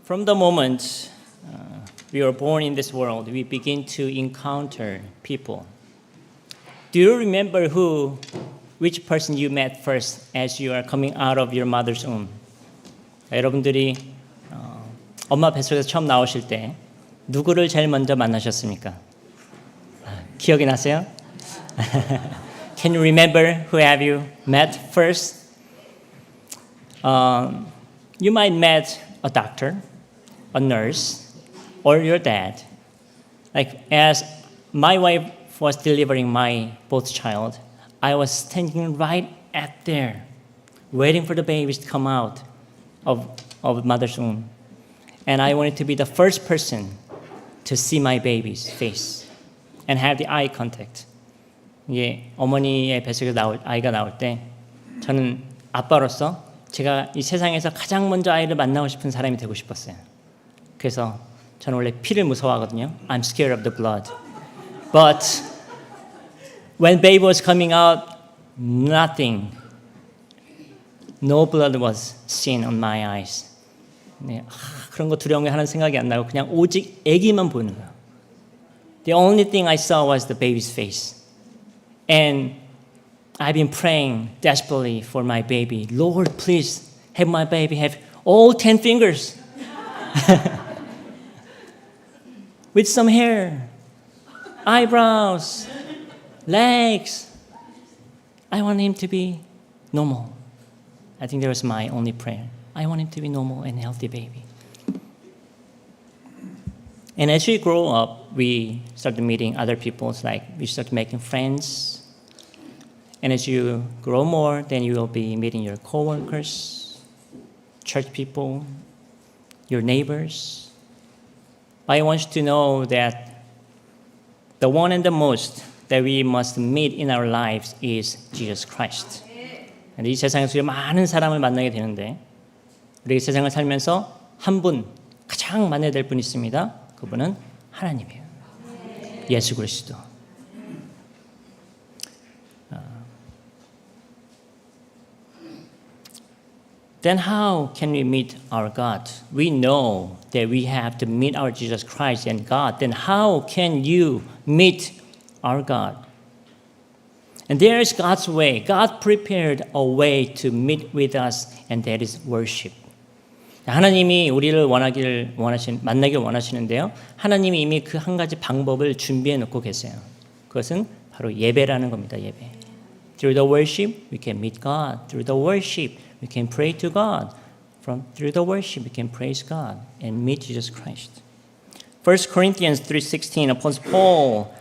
From the moment we are born in this world, we begin to encounter people. Do you remember which person you met first as you are coming out of your mother's womb? 여러분들이 엄마 뱃속에서 처음 나오실 때 누구를 제일 먼저 만나셨습니까? 기억이 나세요? Can you remember who have you met first? You might met a doctor, a nurse, or your dad. Like as my wife was delivering my both child, I was standing right at there, waiting for the babies to come out of mother's womb. And I wanted to be the first person to see my baby's face and have the eye contact. 예, 어머니의 뱃속에서 아이가 나올 때 저는 아빠로서 제가 이 세상에서 가장 먼저 아이를 만나고 싶은 사람이 되고 싶었어요. 그래서 저는 원래 피를 무서워하거든요. I'm scared of the blood. But when baby was coming out, nothing. No blood was seen on my eyes. 네, 그런 거 두려운 게 하는 생각이 안 나고 그냥 오직 아기만 보이는 거예요. The only thing I saw was the baby's face. And I've been praying desperately for my baby. Lord, please have my baby have all 10 fingers. With some hair, eyebrows, legs. I want him to be normal. I think that was my only prayer. I want him to be normal and healthy baby. And as we grow up, we start meeting other people. It's like we start making friends. And as you grow more, then you will be meeting your coworkers, church people, your neighbors. I want you to know that the one and the most that we must meet in our lives is Jesus Christ. And 이 세상에서 많은 사람을 만나게 되는데 우리 세상을 살면서 한 분, 가장 만나야 될 분이 있습니다. 그분은 하나님이에요. 예수 그리스도. Then how can we meet our God? We know that we have to meet our Jesus Christ and God. Then how can you meet our God? And there is God's way. God prepared a way to meet with us, and that is worship. 하나님이 우리를 만나길 원하시는데요. 하나님이 이미 그 한 가지 방법을 준비해 놓고 계세요. 그것은 바로 예배라는 겁니다. 예배. Through the worship, we can meet God. Through the worship, we can pray to God. Through the worship, we can praise God and meet Jesus Christ. 1 Corinthians 3:16, Apostle Paul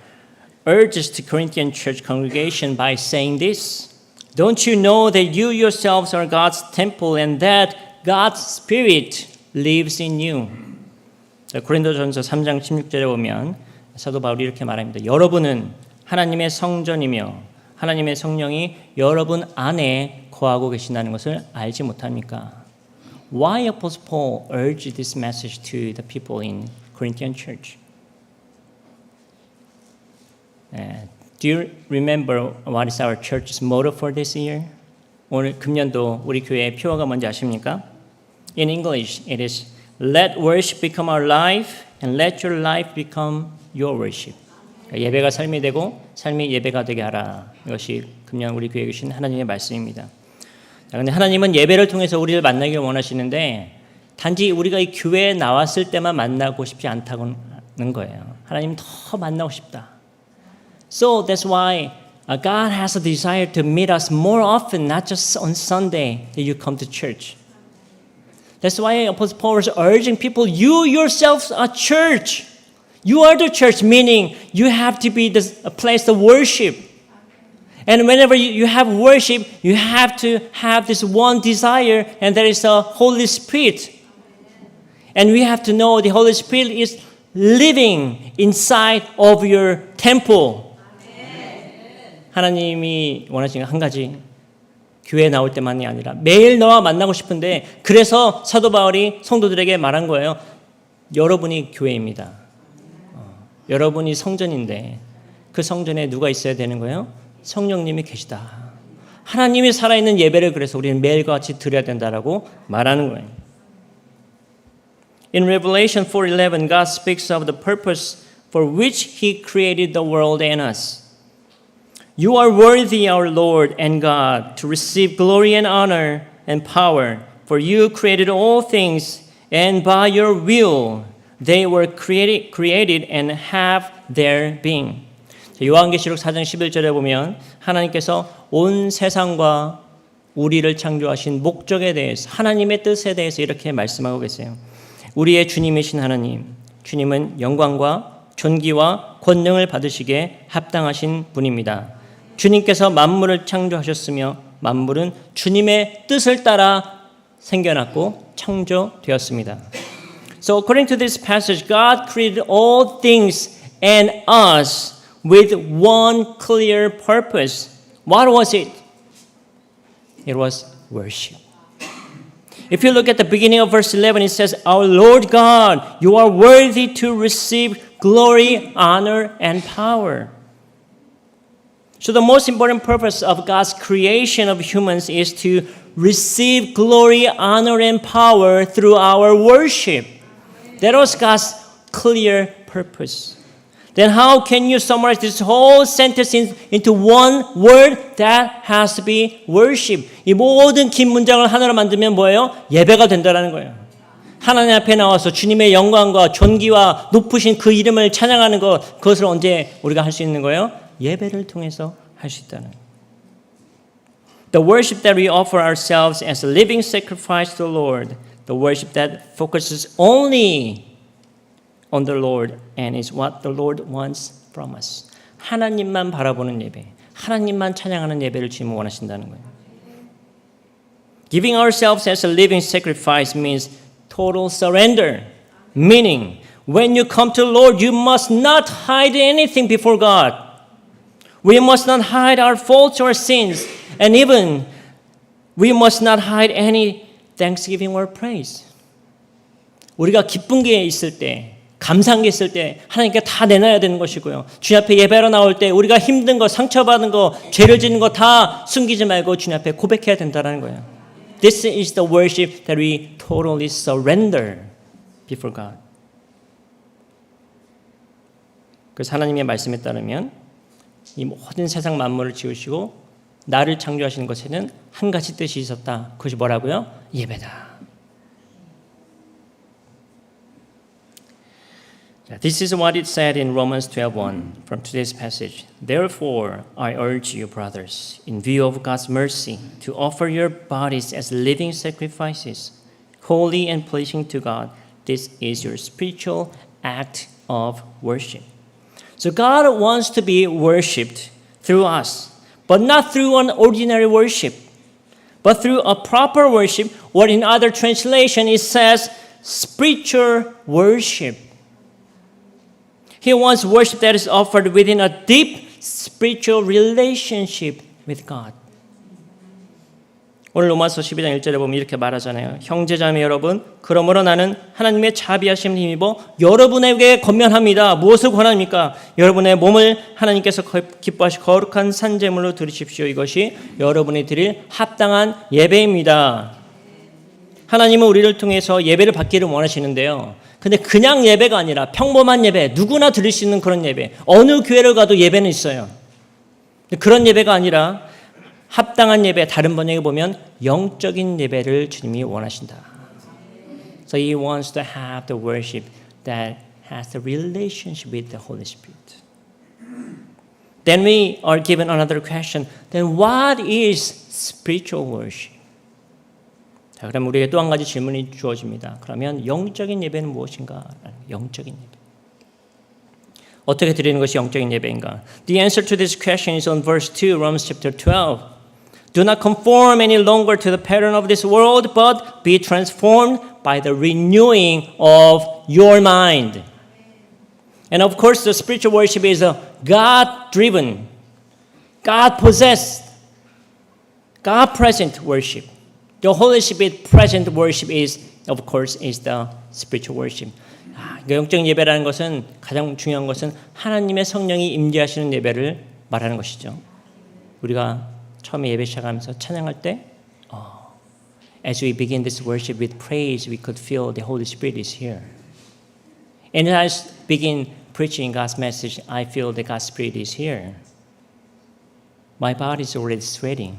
urges the Corinthian church congregation by saying this, Don't you know that you yourselves are God's temple and that God's Spirit lives in you? 고린도전서 3장 16절에 보면 사도 바울이 이렇게 말합니다. 여러분은 하나님의 성전이며 하나님의 성령이 여러분 안에 거하고 계신다는 것을 알지 못합니까? Why Apostle Paul urged this message to the people in Corinthian church? Do you remember what is our church's motto for this year? 오늘 금년도 우리 교회의 표어가 뭔지 아십니까? In English, it is Let worship become our life and let your life become your worship. 예배가 삶이 되고 삶이 예배가 되게 하라. 이것이 금년 우리 교회에 주신 하나님의 말씀입니다. 그런데 하나님은 예배를 통해서 우리를 만나길 원하시는데 단지 우리가 이 교회에 나왔을 때만 만나고 싶지 않다는 거예요. 하나님 더 만나고 싶다. So that's why God has a desire to meet us more often, not just on Sunday that you come to church. That's why Apostle Paul is urging people, you yourselves are church. You are the church, meaning you have to be a place of worship. And whenever you have worship, you have to have this one desire, and that is the Holy Spirit. And we have to know the Holy Spirit is living inside of your temple. 하나님이 원하시는 한 가지, 교회에 나올 때만이 아니라 매일 너와 만나고 싶은데 그래서 사도 바울이 성도들에게 말한 거예요. 여러분이 교회입니다. 여러분이 성전인데 그 성전에 누가 있어야 되는 거예요? 성령님이 계시다. 하나님이 살아있는 예배를 그래서 우리는 매일과 같이 드려야 된다라고 말하는 거예요. In Revelation 4:11, God speaks of the purpose for which He created the world and us. You are worthy, our Lord and God, to receive glory and honor and power, for you created all things, and by your will they were created and have their being. 요한계시록 4장 11절에 보면 하나님께서 온 세상과 우리를 창조하신 목적에 대해서 하나님의 뜻에 대해서 이렇게 말씀하고 계세요. 우리의 주님이신 하나님, 주님은 영광과 존귀와 권능을 받으시기에 합당하신 분입니다. 주님께서 만물을 창조하셨으며 만물은 주님의 뜻을 따라 생겨났고 창조되었습니다. So according to this passage, God created all things and us with one clear purpose. What was it? It was worship. If you look at the beginning of verse 11, it says, Our Lord God, you are worthy to receive glory, honor, and power. So the most important purpose of God's creation of humans is to receive glory, honor, and power through our worship. That was God's clear purpose. Then how can you summarize this whole sentence into one word? That has to be worship. 이 모든 긴 문장을 하나로 만들면 뭐예요? 예배가 된다는 거예요. 하나님 앞에 나와서 주님의 영광과 존귀와 높으신 그 이름을 찬양하는 것, 그것을 언제 우리가 할 수 있는 거예요? 예배를 통해서 할 수 있다는 거예요. The worship that we offer ourselves as a living sacrifice to the Lord, the worship that focuses only on the Lord and is what the Lord wants from us. 하나님만 바라보는 예배, 하나님만 찬양하는 예배를 주님은 원하신다는 거예요. Giving ourselves as a living sacrifice means total surrender. Meaning, when you come to the Lord, you must not hide anything before God. We must not hide our faults or sins, and even we must not hide any thanksgiving or praise. 우리가 기쁜 게 있을 때, 감사한 게 있을 때 하나님께 다 내놔야 되는 것이고요. 주님 앞에 예배로 나올 때 우리가 힘든 거, 상처받은 거, 죄를 짓는 거 다 숨기지 말고 주님 앞에 고백해야 된다는 거예요. This is the worship that we totally surrender before God. 그래서 하나님의 말씀에 따르면 이 모든 세상 만물을 지으시고 나를 창조하시는 것에는 한 가지 뜻이 있었다. 그것이 뭐라고요? 예배다. This is what it said in Romans 12:1 from today's passage. Therefore, I urge you, brothers, in view of God's mercy, to offer your bodies as living sacrifices, holy and pleasing to God. This is your spiritual act of worship. So God wants to be worshipped through us, but not through an ordinary worship, but through a proper worship, or in other translation it says spiritual worship. He wants worship that is offered within a deep spiritual relationship with God. 오늘 로마서 12장 1절에 보면 이렇게 말하잖아요. 형제자매 여러분, 그러므로 나는 하나님의 자비하심을 힘입어 여러분에게 권면합니다. 무엇을 권합니까? 여러분의 몸을 하나님께서 기뻐하시 거룩한 산제물로 드리십시오. 이것이 여러분이 드릴 합당한 예배입니다. 하나님은 우리를 통해서 예배를 받기를 원하시는데요. 근데 그냥 예배가 아니라 평범한 예배, 누구나 드릴 수 있는 그런 예배. 어느 교회를 가도 예배는 있어요. 그런 예배가 아니라 합당한 예배, 다른 번역에 보면 영적인 예배를 주님이 원하신다. So he wants to have the worship that has the relationship with the Holy Spirit. Then we are given another question. Then what is spiritual worship? 자, 그럼 우리에게 또 한 가지 질문이 주어집니다. 그러면 영적인 예배는 무엇인가? 영적인 예배. 어떻게 드리는 것이 영적인 예배인가? The answer to this question is on verse 2, Romans chapter 12. Do not conform any longer to the pattern of this world, but be transformed by the renewing of your mind. And of course, the spiritual worship is a God-driven, God-possessed, God-present worship. The Holy Spirit present worship is, of course, is the spiritual worship. 영적 예배라는 것은 가장 중요한 것은 하나님의 성령이 임재하시는 예배를 말하는 것이죠. 우리가 처음에 예배 시작하면서 찬양할 때 as we begin this worship with praise, we could feel the Holy Spirit is here. And as I begin preaching God's message, I feel the God's Spirit is here. My body is already sweating.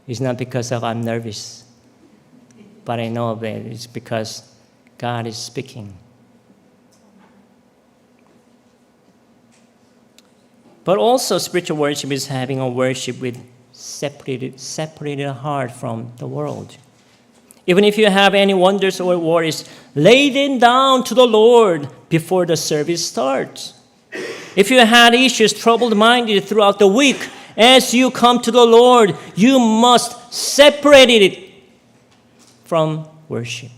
It's not because I'm nervous, but I know that it's because God is speaking. But also spiritual worship is having a worship with separated heart from the world. Even if you have any wonders or worries, lay them down to the Lord before the service starts. If you had issues, troubled-minded throughout the week, as you come to the Lord, you must separate it from worship.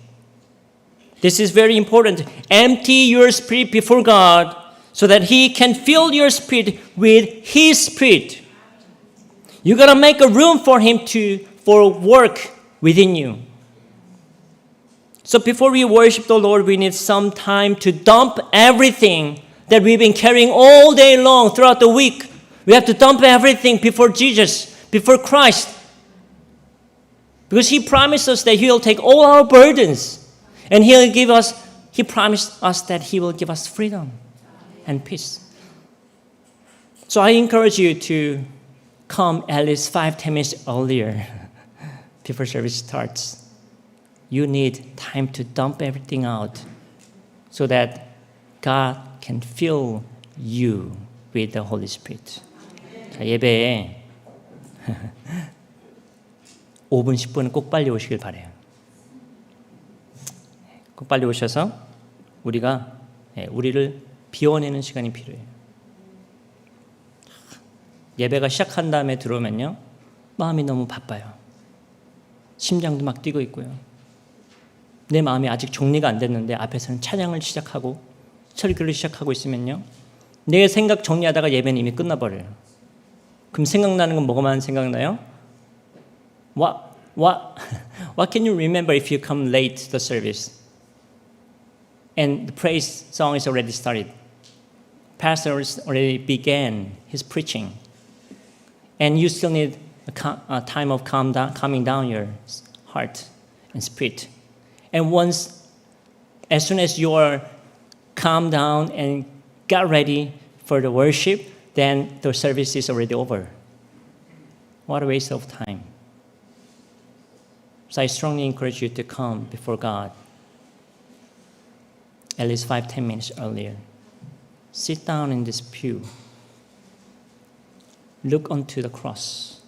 This is very important. Empty your spirit before God so that He can fill your spirit with His Spirit. You got to make a room for Him for work within you. So before we worship the Lord, we need some time to dump everything that we've been carrying all day long throughout the week. We have to dump everything before Jesus, before Christ. Because He promised us that He'll take all our burdens. And He promised us that He will give us freedom and peace. So I encourage you to come at least 5-10 minutes earlier before service starts. You need time to dump everything out so that God can fill you with the Holy Spirit. 자, 예배에 5분, 10분은 꼭 빨리 오시길 바라요. 꼭 빨리 오셔서 우리를 비워내는 시간이 필요해요. 예배가 시작한 다음에 들어오면요, 마음이 너무 바빠요. 심장도 막 뛰고 있고요. 내 마음이 아직 정리가 안 됐는데 앞에서는 찬양을 시작하고 설교를 시작하고 있으면요, 내 생각 정리하다가 예배는 이미 끝나버려요. 그럼 생각나는 건 뭐만 생각나요? What can you remember if you come late to the service? And the praise song is already started. Pastor already began his preaching. And you still need a time of calming down your heart and spirit. And as soon as you are calmed down and got ready for the worship, then the service is already over. What a waste of time. So I strongly encourage you to come before God at least 5-10 minutes earlier. Sit down in this pew. Look onto the cross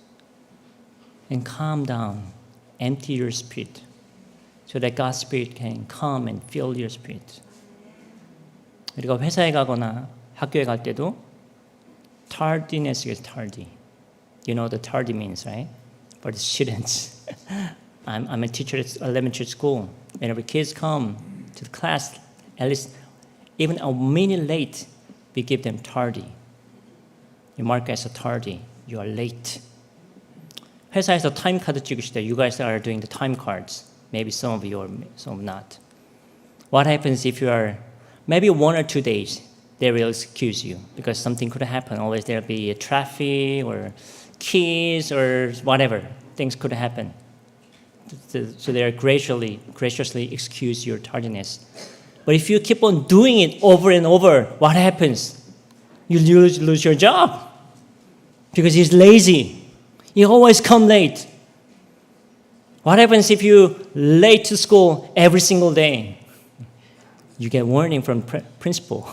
and calm down. Empty your spirit so that God's Spirit can come and fill your spirit. 우리가 회사에 가거나 학교에 갈 때도 tardiness is tardy. You know what the tardy means, right? For the students. I'm a teacher at elementary school. Whenever kids come to the class, at least even a minute late, we give them tardy. You mark as a tardy. You are late. 회사에서 타임 카드 찍으실 때 you guys are doing the time cards. Maybe some of you or some not. What happens if you are maybe 1 or 2 days? They will excuse you because something could happen. Always there'll be a traffic or kids or whatever. Things could happen. So they are graciously excuse your tardiness. But if you keep on doing it over and over, what happens? You lose your job because he's lazy. He always come late. What happens if you late to school every single day? You get warning from principal.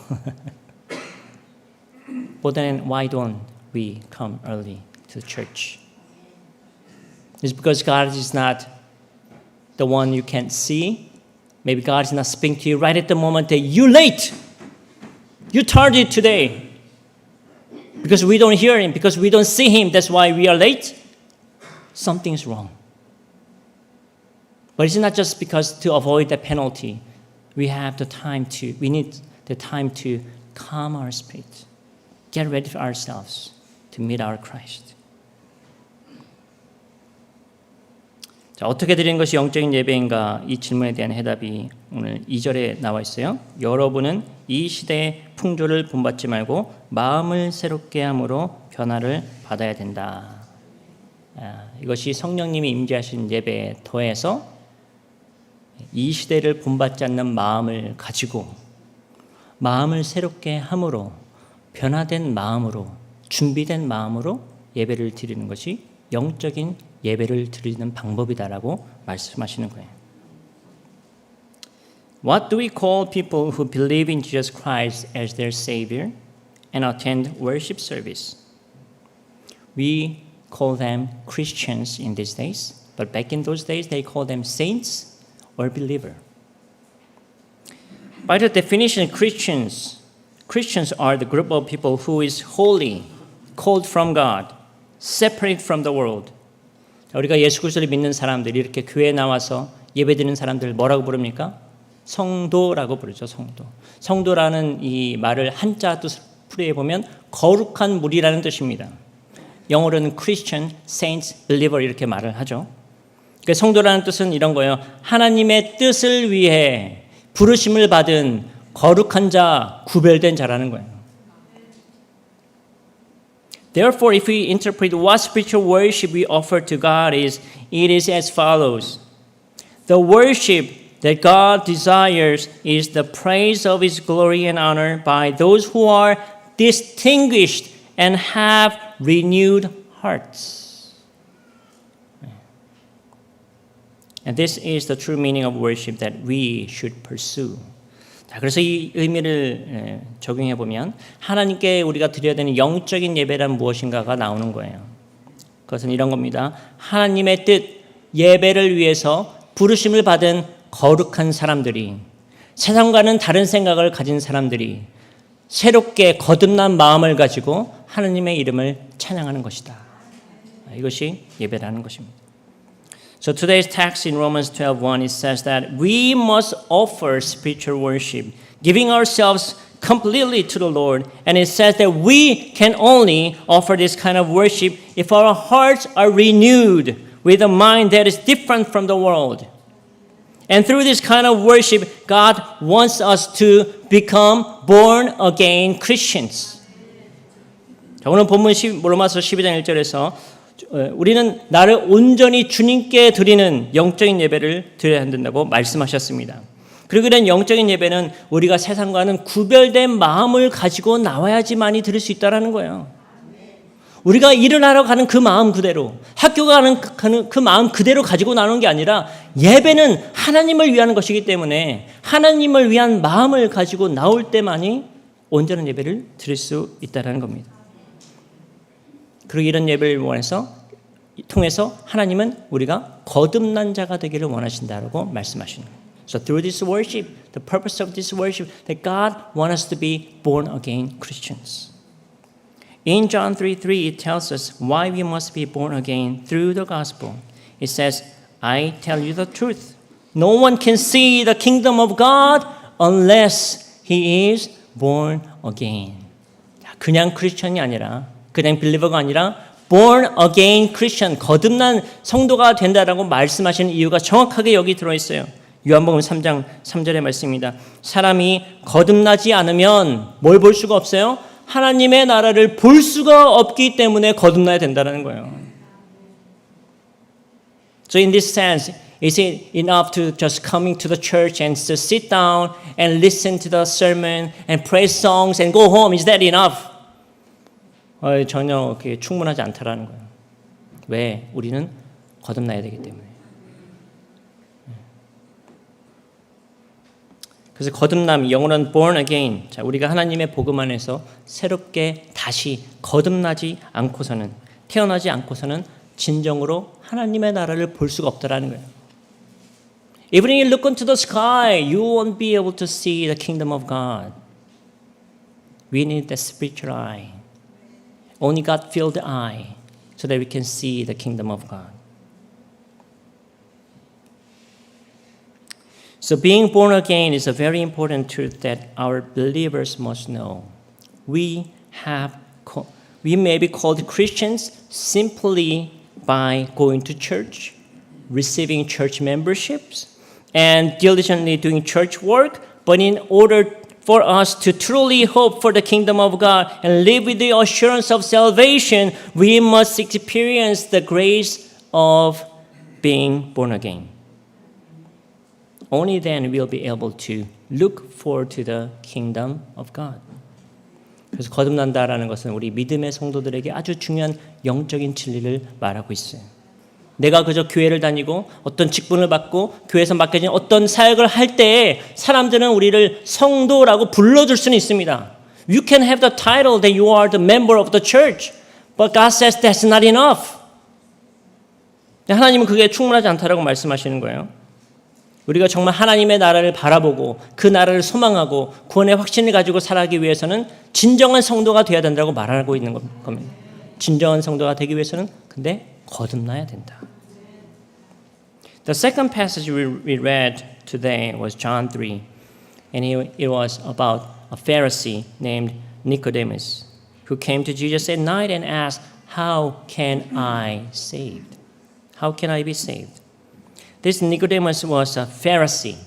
But then why don't we come early to church? It's because God is not the one you can't see. Maybe God is not speaking to you right at the moment that you're late. You tardy today. Because we don't hear Him, because we don't see Him, that's why we are late. Something's wrong. But it's not just because to avoid the penalty. We need the time to calm our spirit. Get ready for ourselves to meet our Christ. 자, 어떻게 드리는 것이 영적인 예배인가? 이 질문에 대한 해답이 오늘 2절에 나와 있어요. 여러분은 이 시대의 풍조를 본받지 말고 마음을 새롭게 함으로 변화를 받아야 된다. 이것이 성령님이 임재하신 예배에 더해서 이 시대를 본받지 않는 마음을 가지고 마음을 새롭게 함으로 변화된 마음으로 준비된 마음으로 예배를 드리는 것이 영적인 예배를 드리는 방법이다라고 말씀하시는 거예요. What do we call people who believe in Jesus Christ as their Savior and attend worship service? We call them Christians in these days, but back in those days they called them saints or believer. By the definition, Christians are the group of people who is holy, called from God, separate from the world. 우리가 예수 그리스도를 믿는 사람들이 이렇게 교회에 나와서 예배드리는 사람들 뭐라고 부릅니까? 성도라고 부르죠. 성도. 성도라는 이 말을 한자 뜻으로 풀이해 보면 거룩한 무리라는 뜻입니다. 영어로는 Christian, Saints, Believer 이렇게 말을 하죠. 그러니까 성도라는 뜻은 이런 거예요. 하나님의 뜻을 위해 부르심을 받은 거룩한 자, 구별된 자라는 거예요. Therefore, if we interpret what spiritual worship we offer to God is, it is as follows. The worship that God desires is the praise of His glory and honor by those who are distinguished and have renewed hearts. And this is the true meaning of worship that we should pursue. 자, 그래서 이 의미를 적용해 보면 하나님께 우리가 드려야 되는 영적인 예배란 무엇인가가 나오는 거예요. 그것은 이런 겁니다. 하나님의 뜻, 예배를 위해서 부르심을 받은 거룩한 사람들이, 세상과는 다른 생각을 가진 사람들이 새롭게 거듭난 마음을 가지고 하나님의 이름을 찬양하는 것이다. 이것이 예배라는 것입니다. So today's text in Romans 12:1 it says that we must offer spiritual worship, giving ourselves completely to the Lord. And it says that we can only offer this kind of worship if our hearts are renewed with a mind that is different from the world. And through this kind of worship, God wants us to become born again Christians. 자, 오늘 본문 로마서 12장 1절에서 우리는 나를 온전히 주님께 드리는 영적인 예배를 드려야 한다고 말씀하셨습니다. 그리고 이런 영적인 예배는 우리가 세상과는 구별된 마음을 가지고 나와야지만이 드릴 수 있다는 거예요. 우리가 일을 하러 가는 그 마음 그대로, 학교 가는 그 마음 그대로 가지고 나오는 게 아니라 예배는 하나님을 위한 것이기 때문에 하나님을 위한 마음을 가지고 나올 때만이 온전한 예배를 드릴 수 있다는 겁니다. 그리고 이런 예배를 통해서 하나님은 우리가 거듭난 자가 되기를 원하신다라고 말씀하시는 거예요. So through this worship, the purpose of this worship, that God wants us to be born again Christians. In John 3:3, it tells us why we must be born again through the gospel. It says, I tell you the truth. No one can see the kingdom of God unless he is born again. 그냥 크리스천이 아니라, 그냥 빌리버가 아니라 born again Christian, 거듭난 성도가 된다라고 말씀하시는 이유가 정확하게 여기 들어있어요. 요한복음 3장 3절의 말씀입니다. 사람이 거듭나지 않으면 뭘 볼 수가 없어요? 하나님의 나라를 볼 수가 없기 때문에 거듭나야 된다는 거예요. So in this sense, is it enough to just coming to the church and to sit down and listen to the sermon and praise songs and go home? Is that enough? 전혀 충분하지 않다라는 거예요. 왜? 우리는 거듭나야 되기 때문에. 그래서 거듭남, 영어로는 born again. 자, 우리가 하나님의 복음 안에서 새롭게 다시 거듭나지 않고서는, 태어나지 않고서는 진정으로 하나님의 나라를 볼 수가 없다라는 거예요. Even if you look into the sky, you won't be able to see the kingdom of God. We need the spiritual eye. Only God-filled eye so that we can see the kingdom of God. So being born again is a very important truth that our believers must know. We may be called Christians simply by going to church, receiving church memberships, and diligently doing church work, but in order for us to truly hope for the kingdom of God and live with the assurance of salvation, we must experience the grace of being born again. Only then we'll be able to look forward to the kingdom of God. 그래서 거듭난다라는 것은 우리 믿음의 성도들에게 아주 중요한 영적인 진리를 말하고 있어요. 내가 그저 교회를 다니고 어떤 직분을 받고 교회에서 맡겨진 어떤 사역을 할 때에 사람들은 우리를 성도라고 불러줄 수는 있습니다. You can have the title that you are the member of the church, but God says that's not enough. 하나님은 그게 충분하지 않다라고 말씀하시는 거예요. 우리가 정말 하나님의 나라를 바라보고 그 나라를 소망하고 구원의 확신을 가지고 살아가기 위해서는 진정한 성도가 되어야 된다고 말하고 있는 겁니다. 진정한 성도가 되기 위해서는 근데 거듭나야 된다. The second passage we read today was John 3, and it was about a Pharisee named Nicodemus who came to Jesus at night and asked, "How can I saved? How can I be saved?" This Nicodemus was a Pharisee.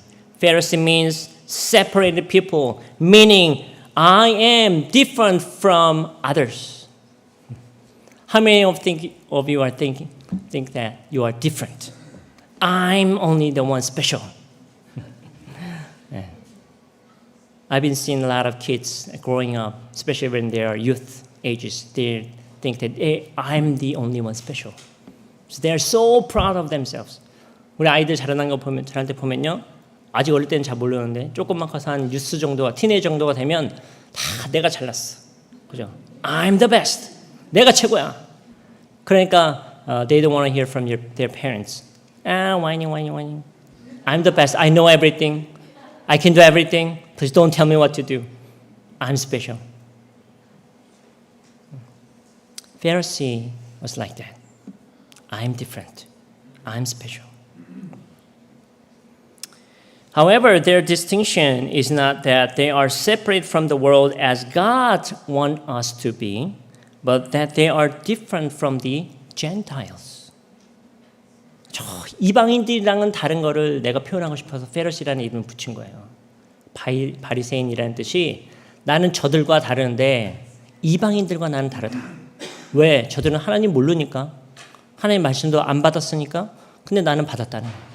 Pharisee means separated people, meaning I am different from others. How many of you are think that you are different? I'm only the one special. I've been seeing a lot of kids growing up, especially when they are youth ages. They think that I'm the only one special. So they are so proud of themselves. 우리 아이들 자라난 거 보면 자랄 때 보면요, 아직 어릴 때는 잘 모르는데 조금만 커서 한 유스 정도가 티네이저 정도가 되면 다 내가 잘났어, 그죠? I'm the best. 내가 최고야. 그러니까 they don't want to hear from their parents. Whining. I'm the best. I know everything. I can do everything. Please don't tell me what to do. I'm special. Pharisee was like that. I'm different. I'm special. However, their distinction is not that they are separate from the world as God wants us to be, but that they are different from the Gentiles. 저 이방인들이랑은 다른 거를 내가 표현하고 싶어서 페르시라는 이름을 붙인 거예요. 바리새인이라는 뜻이 나는 저들과 다른데 이방인들과 나는 다르다. 왜? 저들은 하나님 모르니까. 하나님 말씀도 안 받았으니까. 근데 나는 받았다는 거예요.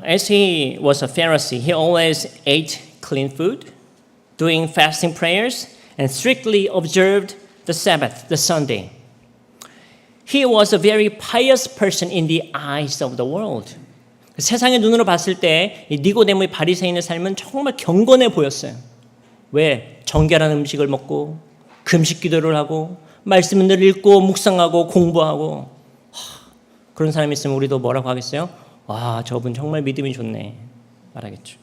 As he was a Pharisee, he always ate clean food, doing fasting prayers, and strictly observed the Sabbath, the Sunday. He was a very pious person in the eyes of the world. 세상의 눈으로 봤을 때 니고데모의 바리새인의 삶은 정말 경건해 보였어요. 왜? 정결한 음식을 먹고 금식 기도를 하고 말씀을 읽고 묵상하고 공부하고 그런 사람이 있으면 우리도 뭐라고 하겠어요? 와, 저분 정말 믿음이 좋네 말하겠죠.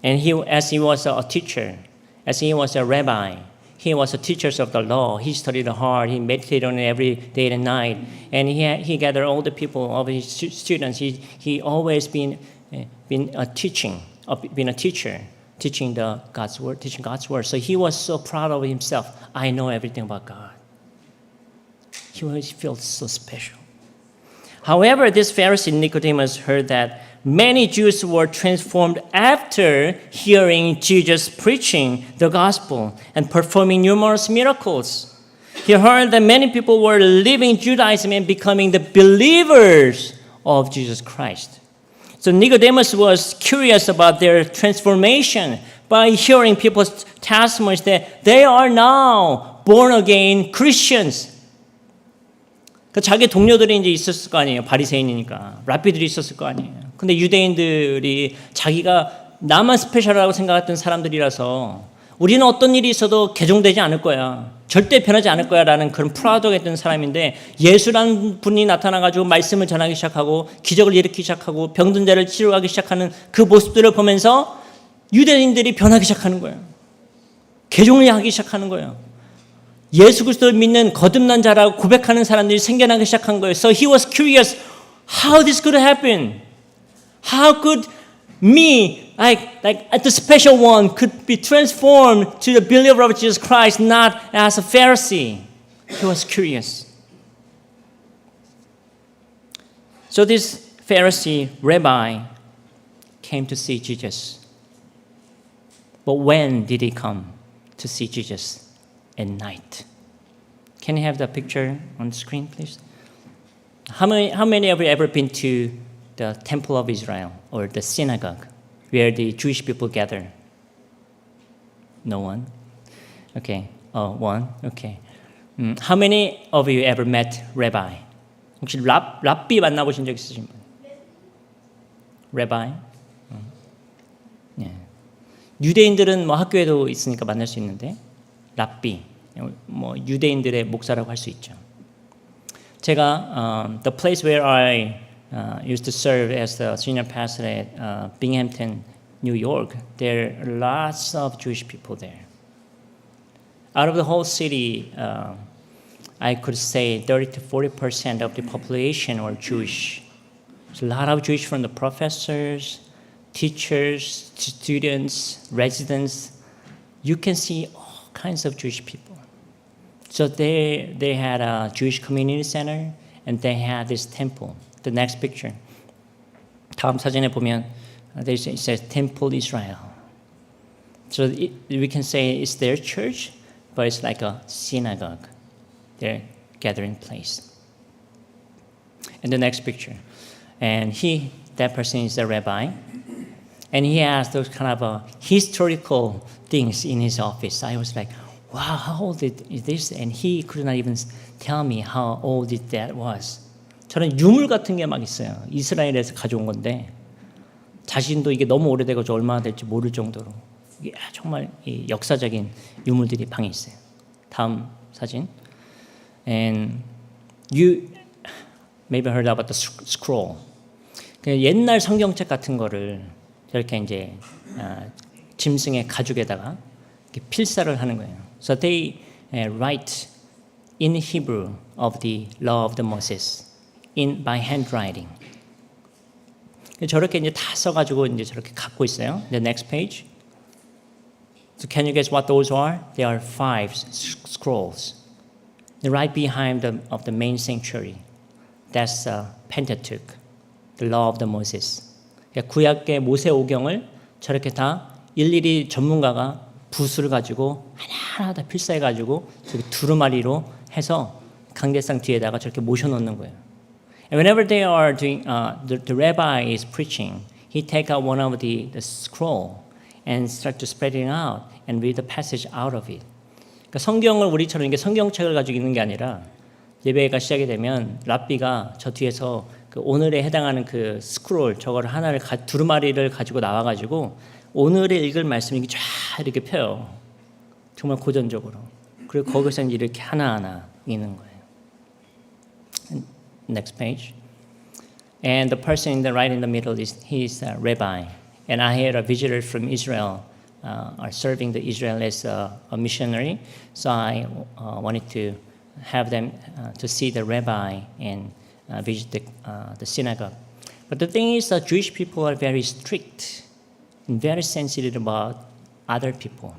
And as he was a teacher, as he was a rabbi, he was a teacher of the law. He studied hard. He meditated on it every day and night. And he gathered all the people of his students. He always been a teacher, teaching God's word. So he was so proud of himself. I know everything about God. He felt so special. However, this Pharisee Nicodemus heard that many Jews were transformed after hearing Jesus preaching the gospel and performing numerous miracles. He heard that many people were leaving Judaism and becoming the believers of Jesus Christ. So Nicodemus was curious about their transformation by hearing people's testimonies that they are now born again Christians. 자기 동료들이 이제 있었을 거 아니에요. 바리새인이니까. 랍비들이 있었을 거 아니에요. 근데 유대인들이 자기가 나만 스페셜하다고 생각했던 사람들이라서 우리는 어떤 일이 있어도 개종되지 않을 거야. 절대 변하지 않을 거야 라는 그런 프라우드가 있던 사람인데 예수라는 분이 나타나가지고 말씀을 전하기 시작하고 기적을 일으키기 시작하고 병든 자를 치료하기 시작하는 그 모습들을 보면서 유대인들이 변하기 시작하는 거예요. 개종을 하기 시작하는 거예요. 예수 그리스도를 믿는 거듭난 자라고 고백하는 사람들이 생겨나기 시작한 거예요. So he was curious how this could happen. How could me, like the special one, could be transformed to the believer of Jesus Christ, not as a Pharisee? He was curious. So this Pharisee rabbi came to see Jesus. But when did he come to see Jesus? At night. Can you have the picture on the screen, please? How many of you ever been to the Temple of Israel or the synagogue where the Jewish people gather? No one? Okay. Oh, one? Okay. How many of you ever met rabbi? 혹시 랍비 만나보신 적 있으신 분? rabbi? 예. 유대인들은 뭐 학교에도 있으니까 만날 수 있는데 랍비, 뭐 유대인들의 목사라고 할 수 있죠. 제가 the place where I used to serve as the senior pastor at Binghamton, New York, there are lots of Jewish people there. Out of the whole city, I could say 30 to 40% of the population were Jewish. So a lot of Jewish from the professors, teachers, students, residents. You can see all kinds of Jewish people. So they had a Jewish community center and they had this temple. The next picture. 다음 사진에 보면 it says Temple Israel. So we can say it's their church, but it's like a synagogue, their gathering place. And the next picture. And that person is a rabbi. And he has those kind of historical things in his office. I was like, wow, how old is this? And he could not even tell me how old that was. 저는 유물 같은 게 막 있어요. 이스라엘에서 가져온 건데 자신도 이게 너무 오래되고 얼마나 될지 모를 정도로 이게 정말 역사적인 유물들이 방에 있어요. 다음 사진. And you maybe heard about the scroll. 옛날 성경책 같은 거를 저렇게 이제 짐승의 가죽에다가 필사를 하는 거예요. So they write in Hebrew of the law of the Moses by handwriting. 저렇게 이제 다 써가지고 이제 저렇게 갖고 있어요. The next page. So can you guess what those are? They are 5 scrolls. They're right behind the main sanctuary. That's Pentateuch, the law of the Moses. 구약의 모세오경을 저렇게 다 일일이 전문가가 붓을 가지고 하나하나 다 필사해가지고 저기 두루마리로 해서 강대상 뒤에다가 저렇게 모셔놓는 거예요. And whenever they are doing, the rabbi is preaching, he take out one of the scroll and start to spread it out and read the passage out of it. 그러니까 성경을 우리처럼 이게 성경책을 가지고 있는 게 아니라 예배가 시작이 되면 랍비가 저 뒤에서 그 오늘에 해당하는 그 스크롤 저거를 하나를 두루마리를 가지고 나와가지고 오늘에 읽을 말씀 이렇게 쫙 이렇게 펴요. 정말 고전적으로. 그리고 거기서 이렇게 하나하나 읽는 거예요. Next page. And the person in the right in the middle he's a rabbi. And I had a visitor from Israel are serving the Israel as a missionary. So I wanted to have them to see the rabbi and visit the synagogue. But the thing is that Jewish people are very strict and very sensitive about other people.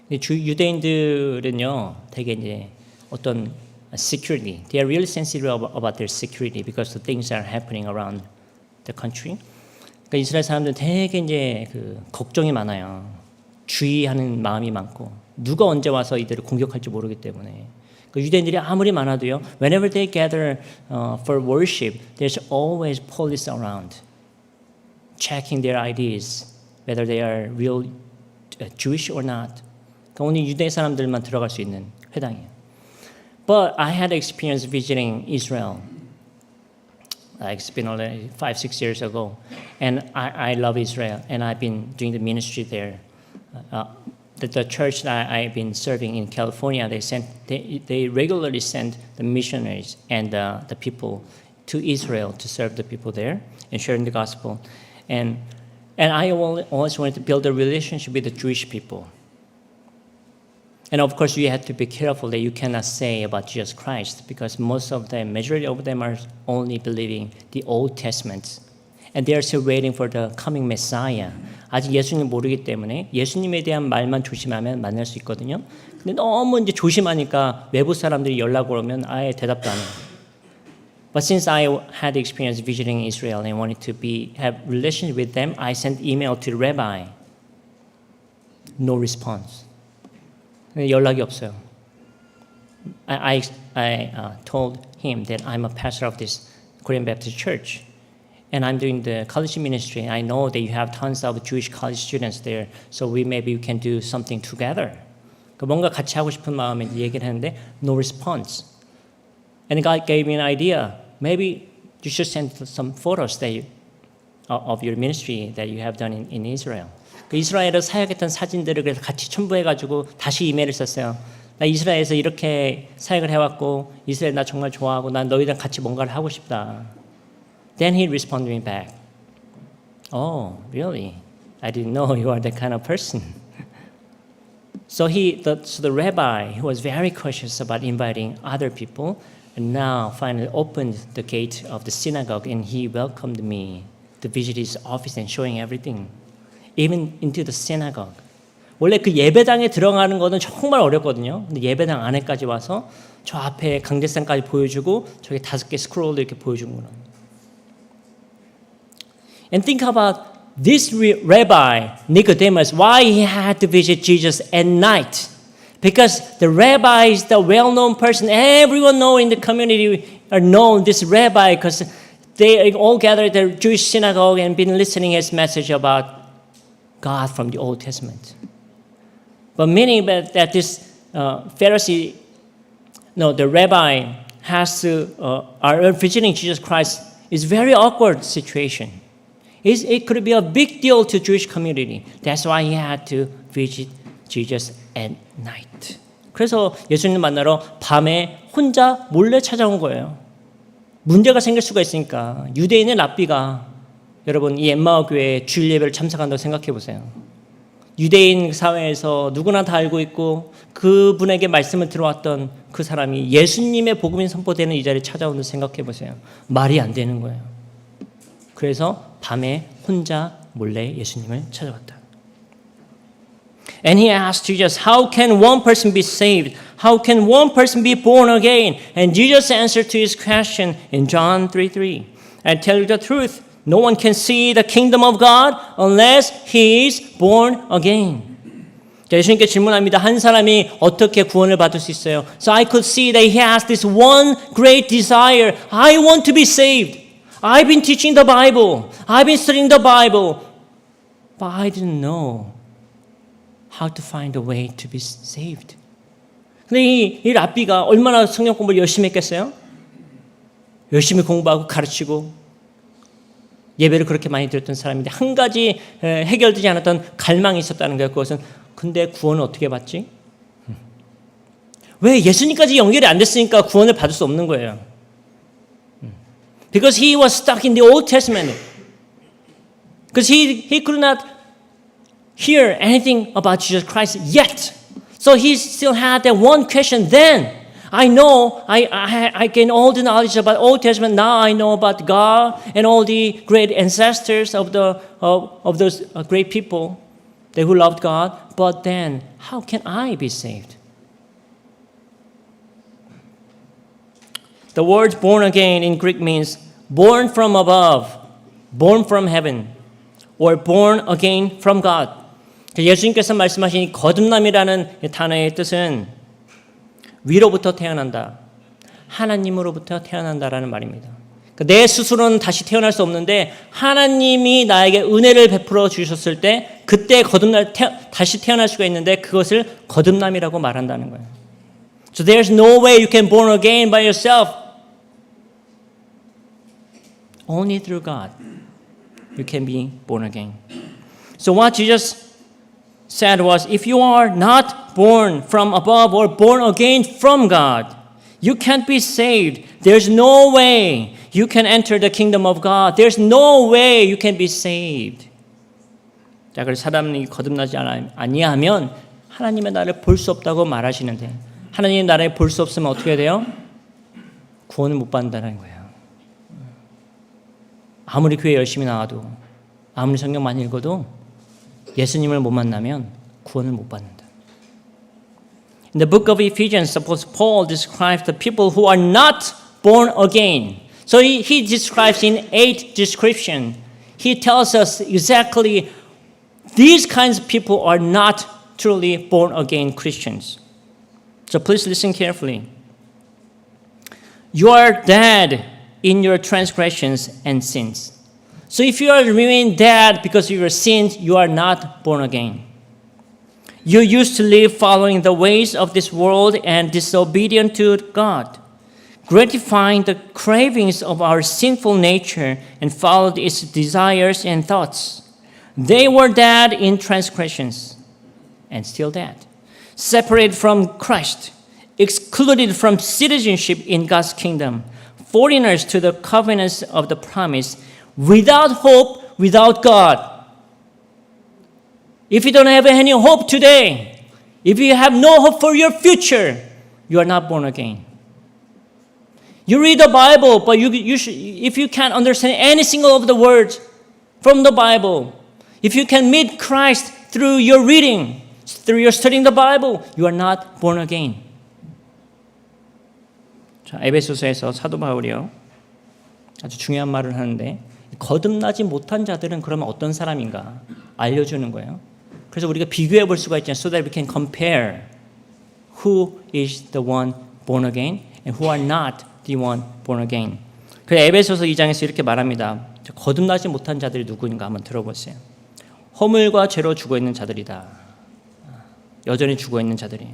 유대인들은요, 되게 이제 어떤 security, they are really sensitive about their security because the things are happening around the country. 그러니까 이스라엘 사람들은 되게 이제 그 걱정이 많아요. 주의하는 마음이 많고 누가 언제 와서 이들을 공격할지 모르기 때문에. 유대인들이 아무리 많아도요. Whenever they gather for worship, there's always police around, checking their IDs, whether they are real Jewish or not. 그러니까 오늘 유대 사람들만 들어갈 수 있는 회당이에요. But I had experience visiting Israel. It's been already 5-6 years ago, and I love Israel, and I've been doing the ministry there. The church that I've been serving in California, they regularly send the missionaries and the people to Israel to serve the people there and sharing the gospel. And I always wanted to build a relationship with the Jewish people. And of course, you have to be careful that you cannot say about Jesus Christ because majority of them are only believing the Old Testament. And they are still waiting for the coming Messiah. 아직 예수님 모르기 때문에 예수님에 대한 말만 조심하면 만날 수 있거든요. 근데 너무 이제 조심하니까 외부 사람들이 연락 오면 아예 대답도 안 해요. But since I had experience visiting Israel and wanted to have relations with them, I sent email to the rabbi. No response. 연락이 없어요. I told him that I'm a pastor of this Korean Baptist church, and I'm doing the college ministry. I know that you have tons of Jewish college students there, so maybe we can do something together. 뭔가 같이 하고 싶은 마음에 얘기를 했는데 no response. And God gave me an idea. Maybe you should send some photos of your ministry that you have done in Israel. 그 이스라엘에서 사역했던 사진들을 그래서 같이 첨부해가지고 다시 이메일을 썼어요. 나 이스라엘에서 이렇게 사역을 해왔고 이스라엘 나 정말 좋아하고 난 너희랑 같이 뭔가를 하고 싶다. Then he responded me back. Oh, really? I didn't know you are that kind of person. So the rabbi, who was very cautious about inviting other people, and now finally opened the gate of the synagogue and he welcomed me to visit his office and showing everything, even into the synagogue. 원래 그 예배당에 들어가는 거는 정말 어렵거든요. 근데 예배당 안에까지 와서 저 앞에 강제상까지 보여주고 저기 5개 스크롤도 이렇게 보여주는구나. And think about this rabbi, Nicodemus, why he had to visit Jesus at night. Because the rabbi is the well-known person. Everyone know in the community are known this rabbi because they all gathered at the Jewish synagogue and been listening his message about God from the Old Testament. But meaning that this Pharisee, the rabbi has to are visiting Jesus Christ is very awkward situation. It could be a big deal to Jewish community. That's why he had to visit Jesus at night. 그래서 예수님 만나러 밤에 혼자 몰래 찾아온 거예요. 문제가 생길 수가 있으니까. 유대인의 랍비가 여러분 이 엠마오 교회에 주일 예배를 참석한다고 생각해 보세요. 유대인 사회에서 누구나 다 알고 있고 그분에게 말씀을 들어왔던 그 사람이 예수님의 복음이 선포되는 이 자리에 찾아온다고 생각해 보세요. 말이 안 되는 거예요. 그래서 밤에 혼자 몰래 예수님을 찾아왔다. And he asked Jesus, how can one person be saved? How can one person be born again? And Jesus answered to his question in John 3:3. I tell you the truth, no one can see the kingdom of God unless he is born again. 예수님께 질문합니다. 한 사람이 어떻게 구원을 받을 수 있어요? So I could see that he has this one great desire. I want to be saved. I've been teaching the Bible. I've been studying the Bible. But I didn't know how to find a way to be saved. 근데 이 랍비가 얼마나 성경 공부를 열심히 했겠어요? 열심히 공부하고 가르치고 예배를 그렇게 많이 드렸던 사람인데 한 가지 해결되지 않았던 갈망이 있었다는 거예요. 그것은 근데 구원을 어떻게 받지? 왜 예수님까지 연결이 안 됐으니까 구원을 받을 수 없는 거예요. Because he was stuck in the Old Testament. Because he could not hear anything about Jesus Christ yet. So he still had that one question then. I know, I gained all the knowledge about Old Testament. Now I know about God and all the great ancestors of those great people who loved God. But then, how can I be saved? The word born again in Greek means born from above, born from heaven, or born again from God. 예수님께서 말씀하신 이 거듭남이라는 단어의 뜻은 위로부터 태어난다, 하나님으로부터 태어난다라는 말입니다. 내 스스로는 다시 태어날 수 없는데 하나님이 나에게 은혜를 베풀어 주셨을 때 그때 다시 태어날 수가 있는데 그것을 거듭남이라고 말한다는 거예요. So there's no way you can born again by yourself. Only through God you can be born again. So what Jesus said was, if you are not born from above or born again from God, you can't be saved. There's no way you can enter the kingdom of God. There's no way you can be saved. 자, 그래서 사람이 거듭나지 아니하면 하나님의 나라를 볼 수 없다고 말하시는데 하나님의 나라를 볼 수 없으면 어떻게 돼요? 구원을 못 받는다는 거예요. 아무리 교회 열심히 나와도 아무리 성경 많이 읽어도 예수님을 못 만나면 구원을 못 받는다. In the book of Ephesians, suppose Paul describes the people who are not born again. So he describes in 8 description. He tells us exactly these kinds of people are not truly born again Christians. So please listen carefully. You are dead in your transgressions and sins. So if you are remain dead because of your sins, you are not born again. You used to live following the ways of this world and disobedient to God, gratifying the cravings of our sinful nature and followed its desires and thoughts. They were dead in transgressions and still dead, separated from Christ, excluded from citizenship in God's kingdom, foreigners to the covenants of the promise, without hope, without God. If you don't have any hope today, if you have no hope for your future, you are not born again. You read the Bible, but if you can't understand any single of the words from the Bible, if you can meet Christ through your reading, through your studying the Bible, you are not born again. 자, 에베소서에서 사도 바울이요, 아주 중요한 말을 하는데 거듭나지 못한 자들은 그러면 어떤 사람인가 알려주는 거예요. 그래서 우리가 비교해 볼 수가 있잖아요. So that we can compare who is the one born again and who are not the one born again. 그래서 에베소서 2장에서 이렇게 말합니다. 거듭나지 못한 자들이 누구인가 한번 들어보세요. 허물과 죄로 죽어있는 자들이다. 여전히 죽어있는 자들이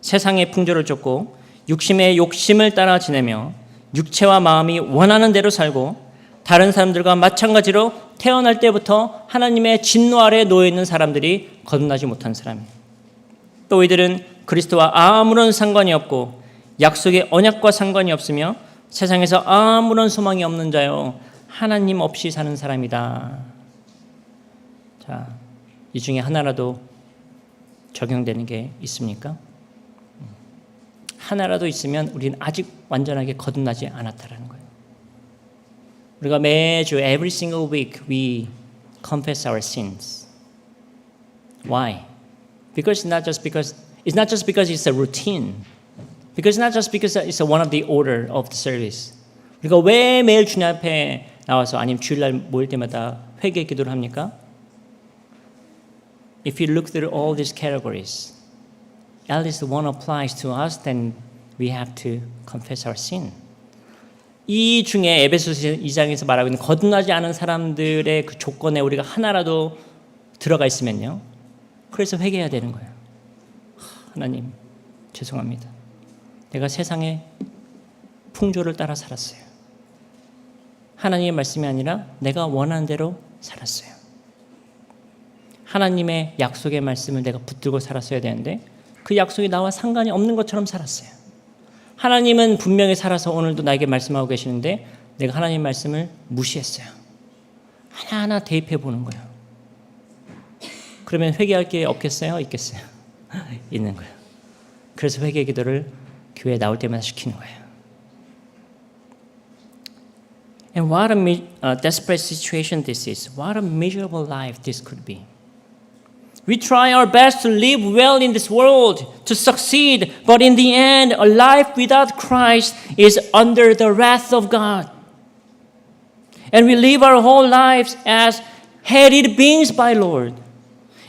세상의 풍조를 쫓고 육심의 욕심을 따라 지내며 육체와 마음이 원하는 대로 살고 다른 사람들과 마찬가지로 태어날 때부터 하나님의 진노 아래에 놓여있는 사람들이 거듭나지 못한 사람이에요. 또 이들은 그리스도와 아무런 상관이 없고 약속의 언약과 상관이 없으며 세상에서 아무런 소망이 없는 자요 하나님 없이 사는 사람이다. 자, 이 중에 하나라도 적용되는 게 있습니까? 하나라도 있으면 우리는 아직 완전하게 거듭나지 않았다라는 거예요. 우리가 매주 every single week we confess our sins. Why? Because it's not just because it's a routine. Because it's not just because it's one of the order of the service. 우리가 왜 매일 주님 앞에 나와서 아니면 주일날 모일 때마다 회개 기도를 합니까? If you look through all these categories, at least one applies to us, then we have to confess our sin. 이 중에 에베소서 2장에서 말하고 있는 거듭나지 않은 사람들의 그 조건에 우리가 하나라도 들어가 있으면요. 그래서 회개해야 되는 거예요. 하나님, 죄송합니다. 내가 세상의 풍조를 따라 살았어요. 하나님의 말씀이 아니라 내가 원하는 대로 살았어요. 하나님의 약속의 말씀을 내가 붙들고 살았어야 되는데 그 약속이 나와 상관이 없는 것처럼 살았어요. 하나님은 분명히 살아서 오늘도 나에게 말씀하고 계시는데 내가 하나님 말씀을 무시했어요. 하나하나 대입해 보는 거예요. 그러면 회개할 게 없겠어요? 있겠어요? 있는 거예요. 그래서 회개 기도를 교회에 나올 때마다 시키는 거예요. And what a desperate situation this is. What a miserable life this could be. We try our best to live well in this world, to succeed, but in the end, a life without Christ is under the wrath of God. And we live our whole lives as hated beings by Lord.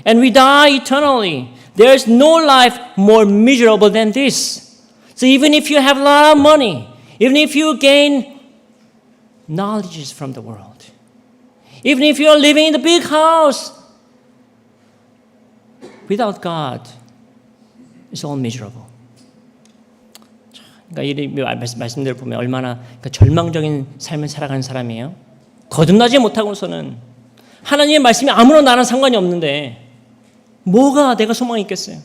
And we die eternally. There is no life more miserable than this. So even if you have a lot of money, even if you gain knowledge from the world, even if you are living in a big house, without God, it's all miserable. 그러니까 이 말씀들을 보면 얼마나 절망적인 삶을 살아가는 사람이에요. 거듭나지 못하고서는 하나님의 말씀이 아무런 나랑 상관이 없는데 뭐가 내가 소망이 있겠어요?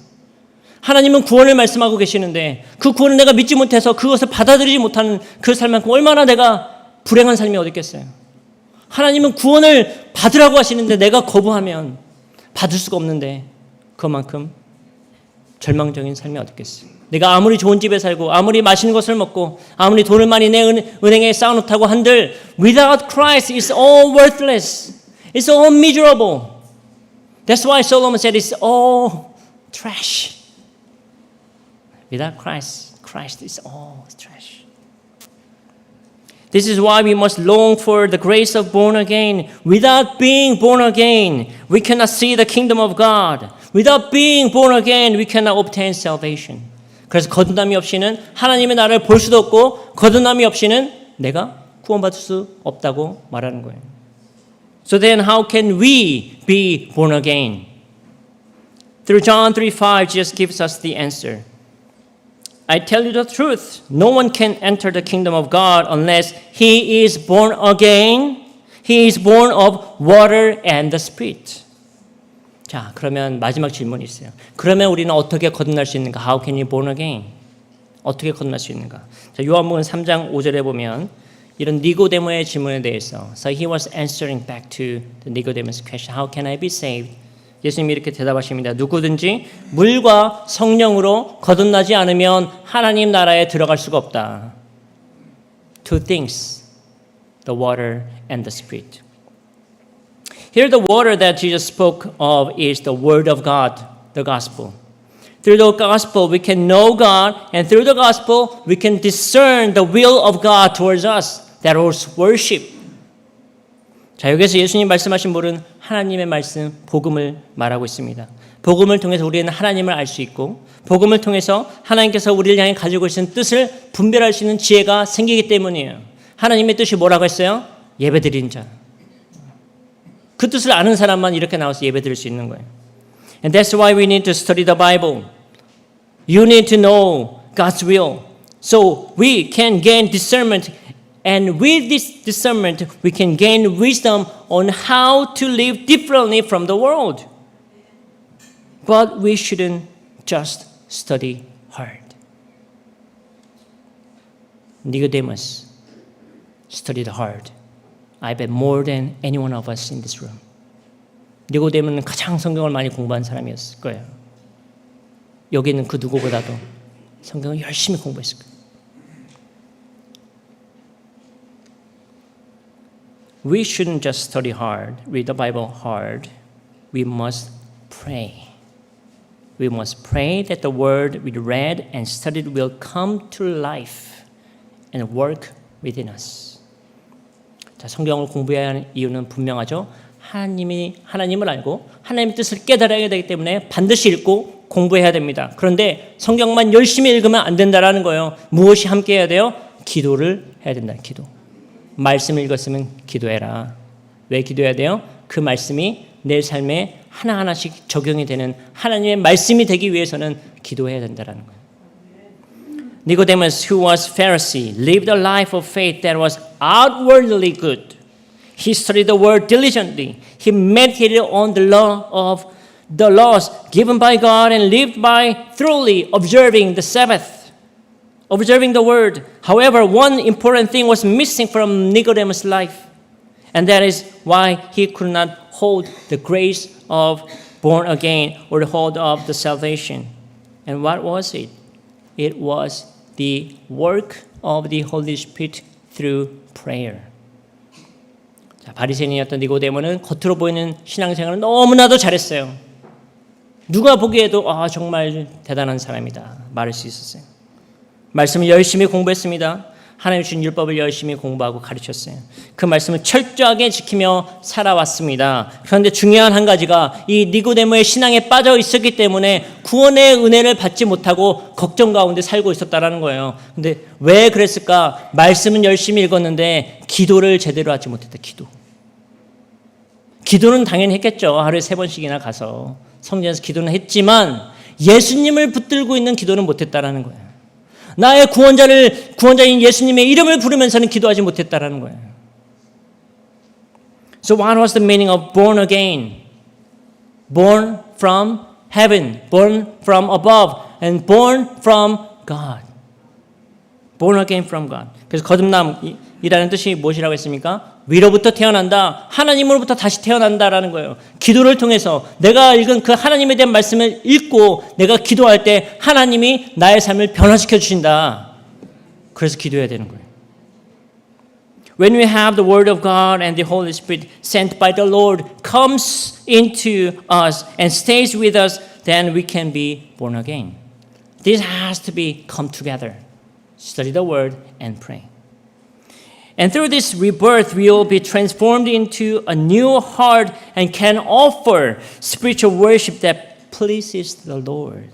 하나님은 구원을 말씀하고 계시는데 그 구원을 내가 믿지 못해서 그것을 받아들이지 못하는 그 삶만큼 얼마나 내가 불행한 삶이 어디 있겠어요? 하나님은 구원을 받으라고 하시는데 내가 거부하면 받을 수가 없는데 그만큼 절망적인 삶이 어디 있겠어요? 내가 아무리 좋은 집에 살고 아무리 맛있는 것을 먹고 아무리 돈을 많이 내 은행에 쌓아놓다고 한들 without Christ it's all worthless. It's all miserable. That's why Solomon said it's all trash. Without Christ is all trash. This is why we must long for the grace of born again. Without being born again, we cannot see the kingdom of God. Without being born again, we cannot obtain salvation. 그래서 거듭남이 없이는 하나님의 나라를 볼 수도 없고 거듭남이 없이는 내가 구원받을 수 없다고 말하는 거예요. So then how can we be born again? Through John 3:5, Jesus gives us the answer. I tell you the truth, no one can enter the kingdom of God unless he is born again. He is born of water and the Spirit. 자, 그러면 마지막 질문이 있어요. 그러면 우리는 어떻게 거듭날 수 있는가? How can you born again? 어떻게 거듭날 수 있는가? 자, 요한복음 3장 5절에 보면 이런 니고데모의 질문에 대해서 So he was answering back to the Nicodemus question. How can I be saved? 예수님이 이렇게 대답하십니다. 누구든지 물과 성령으로 거듭나지 않으면 하나님 나라에 들어갈 수가 없다. Two things, the water and the Spirit. Here the water that Jesus spoke of is the Word of God, the Gospel. Through the Gospel we can know God, and through the Gospel we can discern the will of God towards us. That was worship. 자, 여기서 예수님 말씀하신 물은 하나님의 말씀, 복음을 말하고 있습니다. 복음을 통해서 우리는 하나님을 알 수 있고 복음을 통해서 하나님께서 우리를 향해 가지고 계신 뜻을 분별할 수 있는 지혜가 생기기 때문이에요. 하나님의 뜻이 뭐라고 했어요? 예배드린 자. 그 뜻을 아는 사람만 이렇게 나와서 예배드릴 수 있는 거예요. And that's why we need to study the Bible. You need to know God's will. So we can gain discernment. And with this discernment, we can gain wisdom on how to live differently from the world. But we shouldn't just study hard. Nicodemus studied hard. I bet more than any one of us in this room. 니고데모는 가장 성경을 많이 공부한 사람이었을 거예요. 여기 있는 그 누구보다도 성경을 열심히 공부했을 거예요. We shouldn't just study hard, read the Bible hard. We must pray. We must pray that the word we read and studied will come to life and work within us. 자, 성경을 공부해야 하는 이유는 분명하죠. 하나님을 알고 하나님의 뜻을 깨달아야 되기 때문에 반드시 읽고 공부해야 됩니다. 그런데 성경만 열심히 읽으면 안 된다라는 거예요. 무엇이 함께 해야 돼요? 기도를 해야 된다. 기도. 말씀을 읽었으면 기도해라. 왜 기도해야 돼요? 그 말씀이 내 삶에 하나하나씩 적용이 되는 하나님의 말씀이 되기 위해서는 기도해야 된다는 거예요. Nicodemus, who was Pharisee, lived a life of faith that was outwardly good. He studied the word diligently. He meditated on the laws given by God and lived by thoroughly observing the Sabbath. Observing the word. However, one important thing was missing from Nicodemus' life, and that is why he could not hold the grace of born again or the hold of the salvation. And what was it? It was the work of the Holy Spirit through prayer. 자, 바리새인이었던 니고데모는 겉으로 보이는 신앙생활을 너무나도 잘했어요. 누가 보기에도 정말 대단한 사람이다 말할 수 있었어요. 말씀을 열심히 공부했습니다. 하나님 주신 율법을 열심히 공부하고 가르쳤어요. 그 말씀을 철저하게 지키며 살아왔습니다. 그런데 중요한 한 가지가 이 니고데모의 신앙에 빠져 있었기 때문에 구원의 은혜를 받지 못하고 걱정 가운데 살고 있었다라는 거예요. 근데 왜 그랬을까? 말씀은 열심히 읽었는데 기도를 제대로 하지 못했다. 기도는 당연히 했겠죠. 하루에 3번씩이나 가서 성전에서 기도는 했지만 예수님을 붙들고 있는 기도는 못했다라는 거예요. 나의 구원자인 예수님의 이름을 부르면서는 기도하지 못했다라는 거예요. So what was the meaning of born again? Born from heaven, born from above, and born from God. Born again from God. 그래서 거듭남이라는 뜻이 무엇이라고 했습니까? 위로부터 태어난다. 하나님으로부터 다시 태어난다라는 거예요. 기도를 통해서 내가 읽은 그 하나님에 대한 말씀을 읽고 내가 기도할 때 하나님이 나의 삶을 변화시켜 주신다. 그래서 기도해야 되는 거예요. When we have the Word of God and the Holy Spirit sent by the Lord comes into us and stays with us, then we can be born again. This has to be come together. Study the Word and pray. And through this rebirth, we will be transformed into a new heart and can offer spiritual worship that pleases the Lord.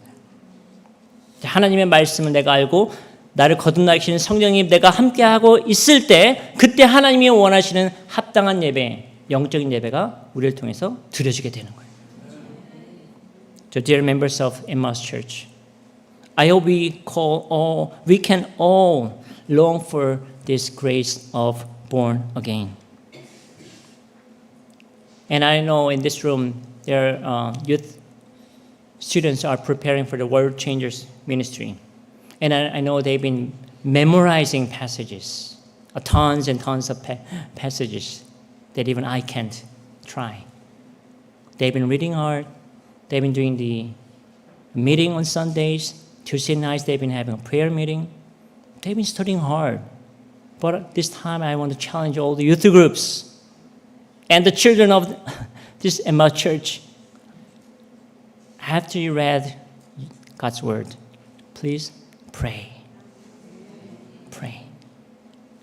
하나님의 말씀을 내가 알고 나를 거듭나시는 성령님 내가 함께하고 있을 때 그때 하나님이 원하시는 합당한 예배, 영적인 예배가 우리를 통해서 드려지게 되는 거예요. So dear members of Emmaus Church, I hope we can all long for this grace of born again. And I know in this room there are youth students are preparing for the World Changers ministry. And I know they've been memorizing passages, tons and tons of passages that even I can't try. They've been reading hard. They've been doing the meeting on Sundays. Tuesday nights they've been having a prayer meeting. They've been studying hard. But this time I want to challenge all the youth groups and the children of this Emmaus Church. After you read God's word, please pray. Pray.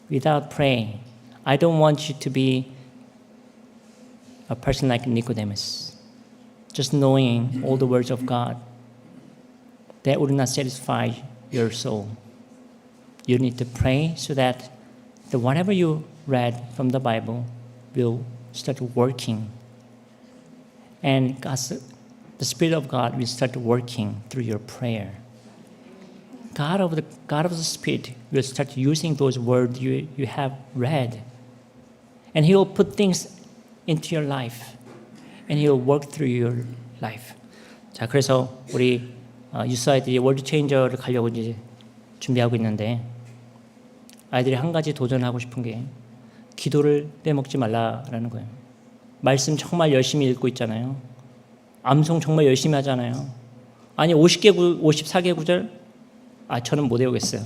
Without praying, I don't want you to be a person like Nicodemus, just knowing all the words of God. That would not satisfy your soul. You need to pray so that whatever you read from the Bible will start working. And the Spirit of God will start working through your prayer. God of the Spirit will start using those words you have read. And He will put things into your life. And He will work through your life. 자, 그래서 우리 유스아이들이 월드 체인저를 가려고 이제 준비하고 있는데 아이들이 한 가지 도전하고 싶은 게 기도를 빼먹지 말라라는 거예요. 말씀 정말 열심히 읽고 있잖아요. 암송 정말 열심히 하잖아요. 아니 54개 구절? 저는 못 외우겠어요.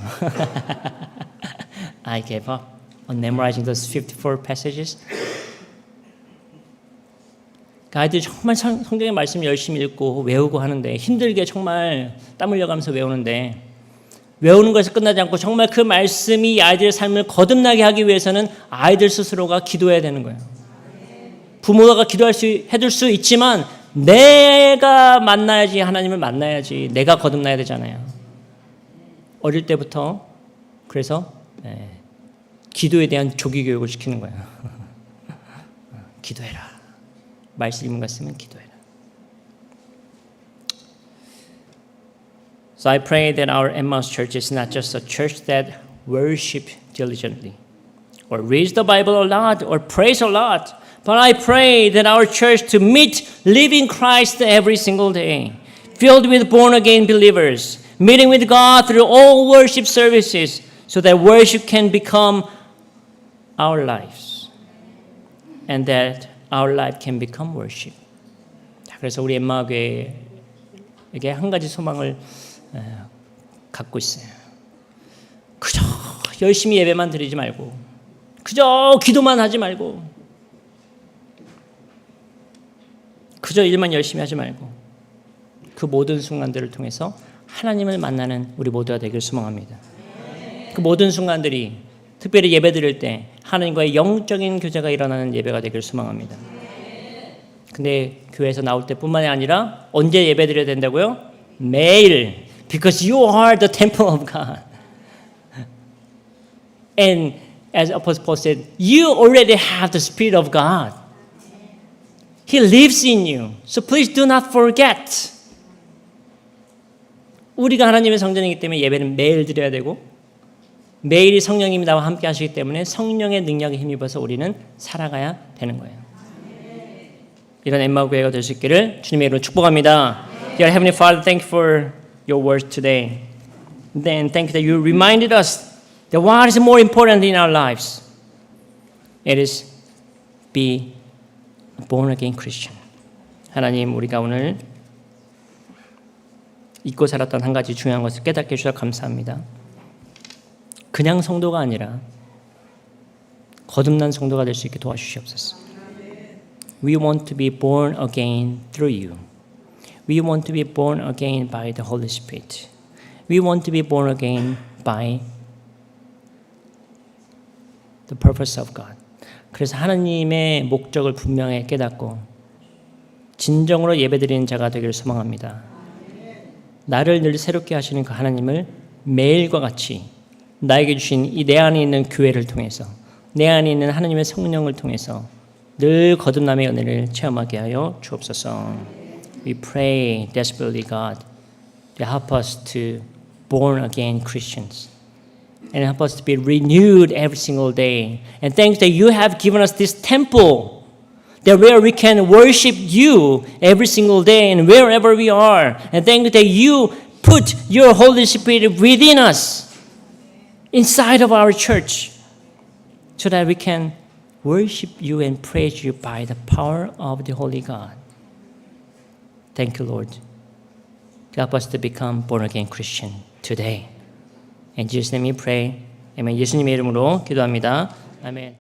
I gave up on memorizing those 54 passages. 아이들이 정말 성경의 말씀 열심히 읽고 외우고 하는데 힘들게 정말 땀 흘려가면서 외우는데 외우는 것에서 끝나지 않고 정말 그 말씀이 아이들의 삶을 거듭나게 하기 위해서는 아이들 스스로가 기도해야 되는 거예요. 부모가 해줄 수 있지만 내가 만나야지 하나님을 만나야지 내가 거듭나야 되잖아요. 어릴 때부터 그래서 기도에 대한 조기 교육을 시키는 거예요. 기도해라. 말씀 읽는 것 같으면 기도해라. So I pray that our Emmaus Church is not just a church that worship diligently or reads the Bible a lot or prays a lot, but I pray that our church to meet living Christ every single day, filled with born-again believers, meeting with God through all worship services so that worship can become our lives and that our life can become worship. 그래서 우리 엠마 교회에게 한 가지 소망을 갖고 있어요. 그저 열심히 예배만 드리지 말고 그저 기도만 하지 말고 그저 일만 열심히 하지 말고 그 모든 순간들을 통해서 하나님을 만나는 우리 모두가 되길 소망합니다. 그 모든 순간들이 특별히 예배 드릴 때 하나님과의 영적인 교제가 일어나는 예배가 되길 소망합니다. 근데 교회에서 나올 때뿐만이 아니라 언제 예배 드려야 된다고요? 매일. Because you are the temple of God. And as Apostle Paul said, you already have the Spirit of God. He lives in you. So please do not forget. 우리가 하나님의 성전이기 때문에 예배는 매일 드려야 되고 매일이 성령님이 나와 함께 하시기 때문에 성령의 능력에 힘입어서 우리는 살아가야 되는 거예요. 이런 엠마오 교회가 될 수 있기를 주님의 이름으로 축복합니다. Dear Heavenly Father, thank you for your word today. Then thank you that you reminded us that what is more important in our lives. It is be a born again Christian. 하나님, 우리가 오늘 잊고 살았던 한 가지 중요한 것을 깨닫게 해주셔서 감사합니다. 그냥 성도가 아니라 거듭난 성도가 될 수 있게 도와주시옵소서. We want to be born again through you. We want to be born again by the Holy Spirit. We want to be born again by The purpose of God. 그래서 하나님의 목적을 분명히 깨닫고 진정으로 예배드리는 자가 되기를 소망합니다. 나를 늘 새롭게 하시는 그 하나님을 매일과 같이 나에게 주신 이 내 안에 있는 교회를 통해서 내 안에 있는 하나님의 성령을 통해서 늘 거듭남의 은혜를 체험하게 하여 주옵소서. We pray desperately, God, to help us to born again Christians and help us to be renewed every single day. And thanks that you have given us this temple that where we can worship you every single day and wherever we are. And thank you that you put your Holy Spirit within us, inside of our church, so that we can worship you and praise you by the power of the Holy God. Thank you, Lord. Help us to become born-again Christian today. In Jesus' name we pray. 아멘. 예수님의 이름으로 기도합니다. 아멘.